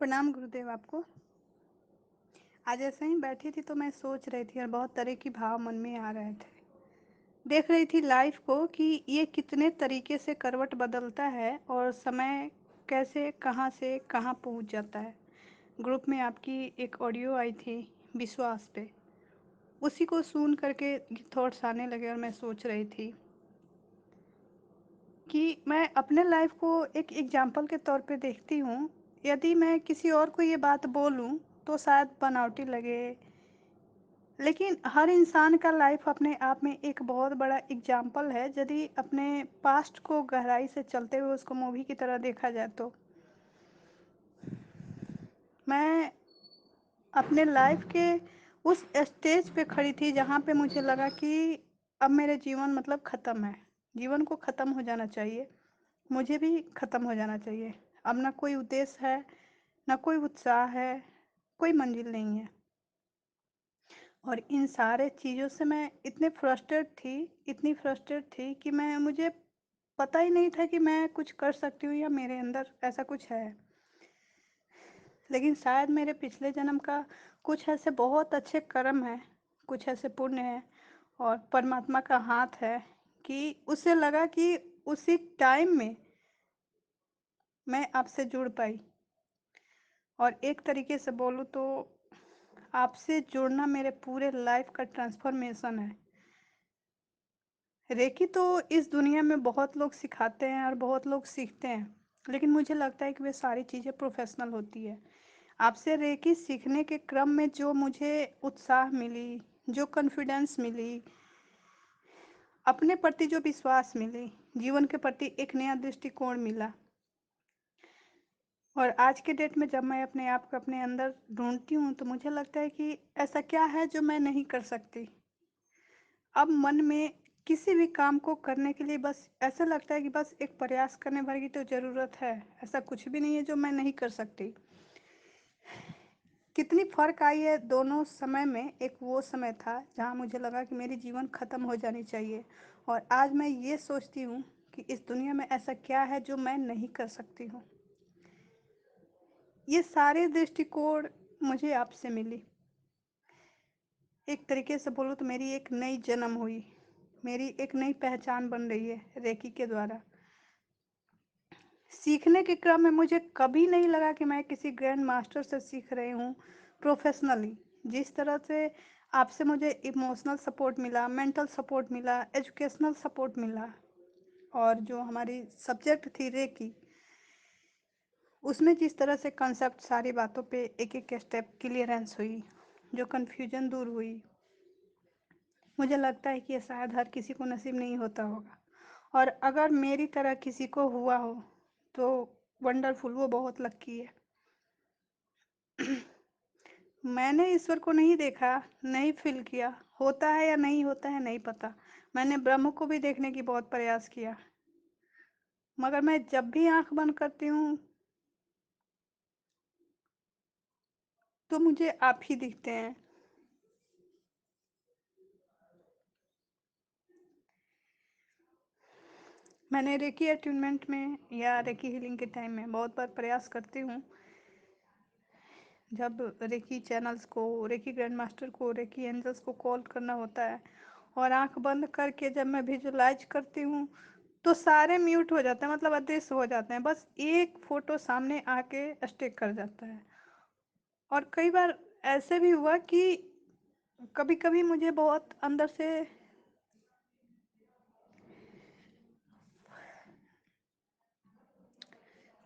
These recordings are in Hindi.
प्रणाम गुरुदेव आपको। आज ऐसे ही बैठी थी तो मैं सोच रही थी और बहुत तरह की भाव मन में आ रहे थे। देख रही थी लाइफ को कि ये कितने तरीके से करवट बदलता है और समय कैसे कहाँ से कहाँ पहुँच जाता है। ग्रुप में आपकी एक ऑडियो आई थी विश्वास पे, उसी को सुन करके थॉट्स आने लगे और मैं सोच रही थी कि मैं अपने लाइफ को एक एग्जाम्पल के तौर पे देखती हूँ। यदि मैं किसी और को ये बात बोलूँ तो शायद बनावटी लगे, लेकिन हर इंसान का लाइफ अपने आप में एक बहुत बड़ा एग्जाम्पल है। यदि अपने पास्ट को गहराई से चलते हुए उसको मूवी की तरह देखा जाए तो मैं अपने लाइफ के उस स्टेज पे खड़ी थी जहाँ पे मुझे लगा कि अब मेरे जीवन मतलब ख़त्म है। जीवन को ख़त्म हो जाना चाहिए, मुझे भी ख़त्म हो जाना चाहिए। अब ना कोई उद्देश्य है, ना कोई उत्साह है, कोई मंजिल नहीं है। और इन सारे चीज़ों से मैं इतनी फ्रस्ट्रेट थी कि मुझे पता ही नहीं था कि मैं कुछ कर सकती हूँ या मेरे अंदर ऐसा कुछ है। लेकिन शायद मेरे पिछले जन्म का कुछ ऐसे बहुत अच्छे कर्म हैं, कुछ ऐसे पुण्य हैं और परमात्मा का हाथ है कि उसे लगा कि उसी टाइम में मैं आपसे जुड़ पाई। और एक तरीके से बोलूँ तो आपसे जुड़ना मेरे पूरे लाइफ का ट्रांसफॉर्मेशन है। रेकी तो इस दुनिया में बहुत लोग सिखाते हैं और बहुत लोग सीखते हैं, लेकिन मुझे लगता है कि वे सारी चीज़ें प्रोफेशनल होती है। आपसे रेकी सीखने के क्रम में जो मुझे उत्साह मिली, जो कॉन्फिडेंस मिली, अपने प्रति जो विश्वास मिली, जीवन के प्रति एक नया दृष्टिकोण मिला। और आज के डेट में जब मैं अपने आप को अपने अंदर ढूंढती हूँ तो मुझे लगता है कि ऐसा क्या है जो मैं नहीं कर सकती। अब मन में किसी भी काम को करने के लिए बस ऐसा लगता है कि बस एक प्रयास करने भर की तो ज़रूरत है। ऐसा कुछ भी नहीं है जो मैं नहीं कर सकती। कितनी फ़र्क आई है दोनों समय में। एक वो समय था जहाँ मुझे लगा कि मेरी जीवन ख़त्म हो जानी चाहिए, और आज मैं ये सोचती हूँ कि इस दुनिया में ऐसा क्या है जो मैं नहीं कर सकती हूँ। ये सारे दृष्टिकोण मुझे आपसे मिली। एक तरीके से बोलूँ तो मेरी एक नई जन्म हुई, मेरी एक नई पहचान बन रही है रेकी के द्वारा। सीखने के क्रम में मुझे कभी नहीं लगा कि मैं किसी ग्रैंड मास्टर से सीख रही हूँ प्रोफेशनली। जिस तरह से आपसे मुझे इमोशनल सपोर्ट मिला, मेंटल सपोर्ट मिला, एजुकेशनल सपोर्ट मिला, और जो हमारी सब्जेक्ट थी रेकी, उसमें जिस तरह से कंसेप्ट सारी बातों पे एक एक स्टेप क्लियरेंस हुई, जो कन्फ्यूजन दूर हुई, मुझे लगता है कि ये शायद हर किसी को नसीब नहीं होता होगा। और अगर मेरी तरह किसी को हुआ हो तो वंडरफुल, वो बहुत लकी है। मैंने ईश्वर को नहीं देखा, नहीं फील किया, होता है या नहीं होता है नहीं पता। मैंने ब्रह्म को भी देखने की बहुत प्रयास किया, मगर मैं जब भी आंख बंद करती हूँ तो मुझे आप ही दिखते हैं। मैंने रेकी अट्यूनमेंट में या रेकी हीलिंग के टाइम में बहुत बार प्रयास करती हूँ। जब रेकी चैनल्स को, रेकी ग्रैंड मास्टर को, रेकी एंजल्स को कॉल करना होता है और आंख बंद करके जब मैं विजुलाइज करती हूँ तो सारे म्यूट हो जाते हैं, मतलब अदृश्य हो जाते हैं। बस एक फोटो सामने आके स्टिक कर जाता है। और कई बार ऐसे भी हुआ कि कभी कभी मुझे बहुत अंदर से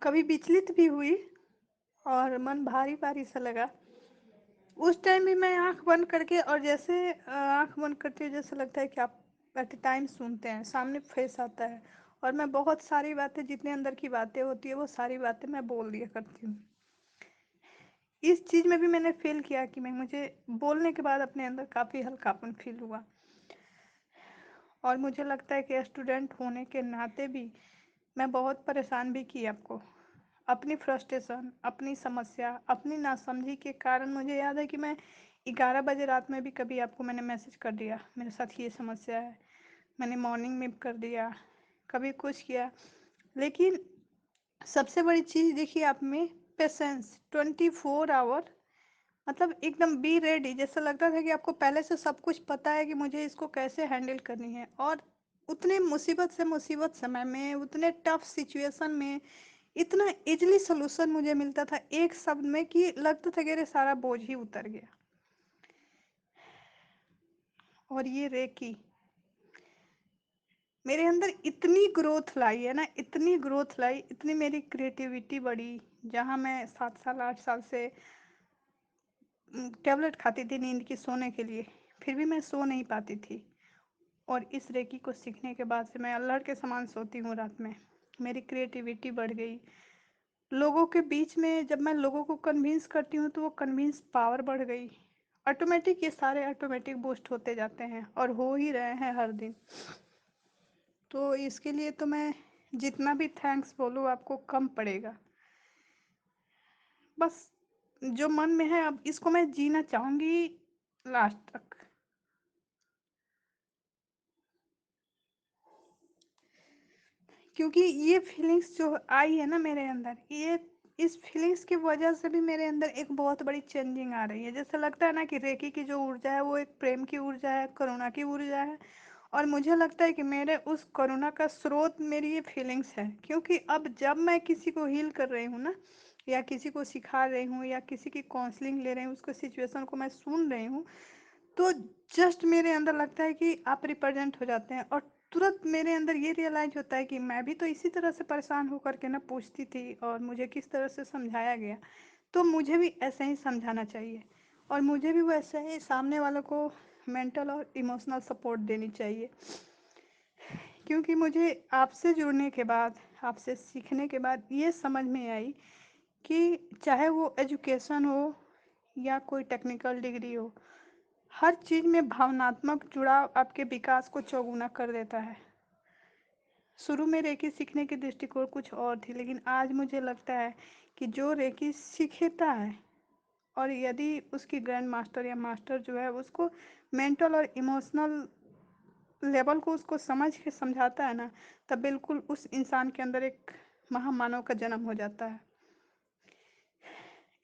कभी विचलित भी हुई और मन भारी भारी सा लगा। उस टाइम भी मैं आंख बंद करके, और जैसे आंख बंद करती हूँ जैसे लगता है कि आप एट ए टाइम सुनते हैं, सामने फेस आता है और मैं बहुत सारी बातें, जितने अंदर की बातें होती है वो सारी बातें मैं बोल दिया करती हूँ। इस चीज़ में भी मैंने फील किया कि मुझे बोलने के बाद अपने अंदर काफ़ी हल्कापन फील हुआ। और मुझे लगता है कि स्टूडेंट होने के नाते भी मैं बहुत परेशान भी की आपको। अपनी फ्रस्ट्रेशन, अपनी समस्या, अपनी नासमझी के कारण मुझे याद है कि मैं 11 बजे रात में भी कभी आपको मैंने मैसेज कर दिया, मेरे साथ ये समस्या है। मैंने मॉर्निंग में कर दिया, कभी कुछ किया। लेकिन सबसे बड़ी चीज़ देखिए आप में पेशेंस 24 आवर, मतलब एकदम बी रेडी, जैसा लगता था कि आपको पहले से सब कुछ पता है कि मुझे इसको कैसे हैंडल करनी है। और उतने मुसीबत से मुसीबत समय में, उतने टफ सिचुएशन में इतना इजली सोल्यूशन मुझे मिलता था एक शब्द में कि लगता था कि अरे सारा बोझ ही उतर गया। और ये रेकी मेरे अंदर इतनी ग्रोथ लाई है ना, इतनी ग्रोथ लाई, इतनी मेरी क्रिएटिविटी बढ़ी। जहाँ मैं 7 साल 8 साल से टेबलेट खाती थी नींद की सोने के लिए, फिर भी मैं सो नहीं पाती थी। और इस रेकी को सीखने के बाद से मैं अल्लाह के समान सोती हूँ रात में। मेरी क्रिएटिविटी बढ़ गई। लोगों के बीच में जब मैं लोगों को कन्विंस करती हूँ तो वो कन्विंस पावर बढ़ गई। ऑटोमेटिक ये सारे ऑटोमेटिक बूस्ट होते जाते हैं और हो ही रहे हैं हर दिन। तो इसके लिए तो मैं जितना भी थैंक्स बोलूँ आपको कम पड़ेगा। बस जो मन में है अब इसको मैं जीना चाहूँगी लास्ट तक। क्योंकि ये फीलिंग्स जो आई है ना मेरे अंदर, ये इस फीलिंग्स की वजह से भी मेरे अंदर एक बहुत बड़ी चेंजिंग आ रही है। जैसे लगता है ना कि रेकी की जो ऊर्जा है वो एक प्रेम की ऊर्जा है, करुणा की ऊर्जा है। और मुझे लगता है कि मेरे उस करुणा का स्रोत मेरी ये फीलिंग्स है। क्योंकि अब जब मैं किसी को हील कर रही हूँ ना, या किसी को सिखा रही हूँ, या किसी की काउंसलिंग ले रही हूँ, उसको सिचुएशन को मैं सुन रही हूँ, तो जस्ट मेरे अंदर लगता है कि आप रिप्रेजेंट हो जाते हैं। और तुरंत मेरे अंदर ये रियलाइज होता है कि मैं भी तो इसी तरह से परेशान होकर के ना पूछती थी और मुझे किस तरह से समझाया गया, तो मुझे भी ऐसे ही समझाना चाहिए। और मुझे भी वैसे ही सामने वालों को मेंटल और इमोशनल सपोर्ट देनी चाहिए। क्योंकि मुझे आपसे जुड़ने के बाद, आपसे सीखने के बाद ये समझ में आई कि चाहे वो एजुकेशन हो या कोई टेक्निकल डिग्री हो, हर चीज में भावनात्मक जुड़ाव आपके विकास को चौगुना कर देता है। शुरू में रेकी सीखने की दृष्टिकोण कुछ और थी, लेकिन आज मुझे लगता है कि जो रेकी सीखता है और यदि उसकी ग्रैंड मास्टर या मास्टर जो है उसको मेंटल और इमोशनल लेवल को उसको समझ के समझाता है ना, तब बिल्कुल उस इंसान के अंदर एक महामानव का जन्म हो जाता है।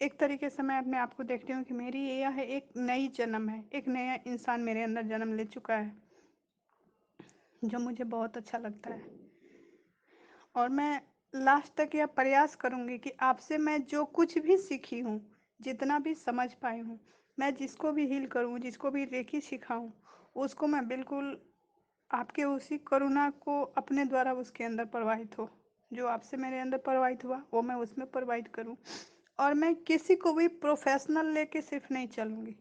एक तरीके से मैं अपने आप को देखती हूँ कि मेरी यह एक नई जन्म है, एक नया इंसान मेरे अंदर जन्म ले चुका है, जो मुझे बहुत अच्छा लगता है। और मैं लास्ट तक यह प्रयास करूंगी कि आपसे मैं जो कुछ भी सीखी हूँ, जितना भी समझ पाई हूँ, मैं जिसको भी हील करूँ, जिसको भी रेकी सिखाऊँ, उसको मैं बिल्कुल आपके उसी करुणा को अपने द्वारा उसके अंदर प्रवाहित हो। जो आपसे मेरे अंदर प्रवाहित हुआ वो मैं उसमें प्रवाहित करूँ। और मैं किसी को भी प्रोफेशनल लेके सिर्फ नहीं चलूँगी।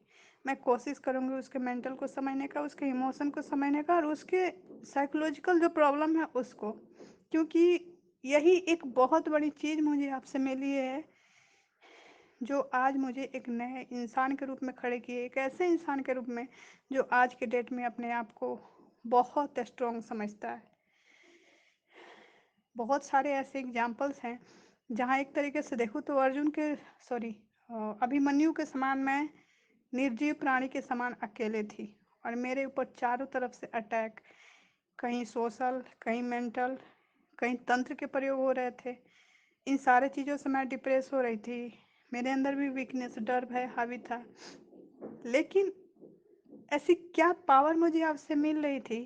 मैं कोशिश करूँगी उसके मेंटल को समझने का, उसके इमोशन को समझने का, और उसके साइकोलॉजिकल जो प्रॉब्लम है उसको। क्योंकि यही एक बहुत बड़ी चीज़ मुझे आपसे मिली है, जो आज मुझे एक नए इंसान के रूप में खड़े किए, एक ऐसे इंसान के रूप में जो आज के डेट में अपने आप को बहुत स्ट्रॉन्ग समझता है। बहुत सारे ऐसे एग्जाम्पल्स हैं जहाँ एक तरीके से देखूँ तो अर्जुन के, सॉरी, अभिमन्यु के समान मैं निर्जीव प्राणी के समान अकेले थी, और मेरे ऊपर चारों तरफ से अटैक, कहीं सोशल, कहीं मेंटल, कहीं तंत्र के प्रयोग हो रहे थे। इन सारे चीज़ों से मैं डिप्रेस हो रही थी। मेरे अंदर भी वीकनेस, डर, भय हावी था। लेकिन ऐसी क्या पावर मुझे आपसे मिल रही थी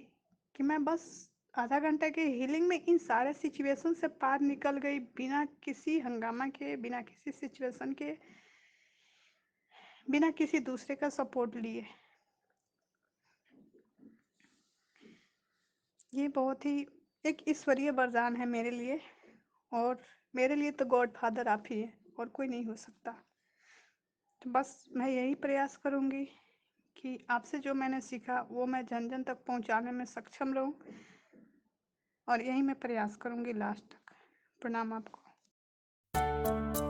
कि मैं बस आधा घंटा के हीलिंग में इन सारे सिचुएशन से पार निकल गई, बिना किसी हंगामा के, बिना किसी सिचुएशन के, बिना किसी दूसरे का सपोर्ट लिए। ये बहुत ही एक ईश्वरीय वरदान है मेरे लिए। और मेरे लिए तो गॉड फादर आप ही है, और कोई नहीं हो सकता। तो बस मैं यही प्रयास करूँगी कि आपसे जो मैंने सीखा वो मैं जन जन तक पहुँचाने में सक्षम रहूँ, और यही मैं प्रयास करूँगी लास्ट तक। प्रणाम आपको।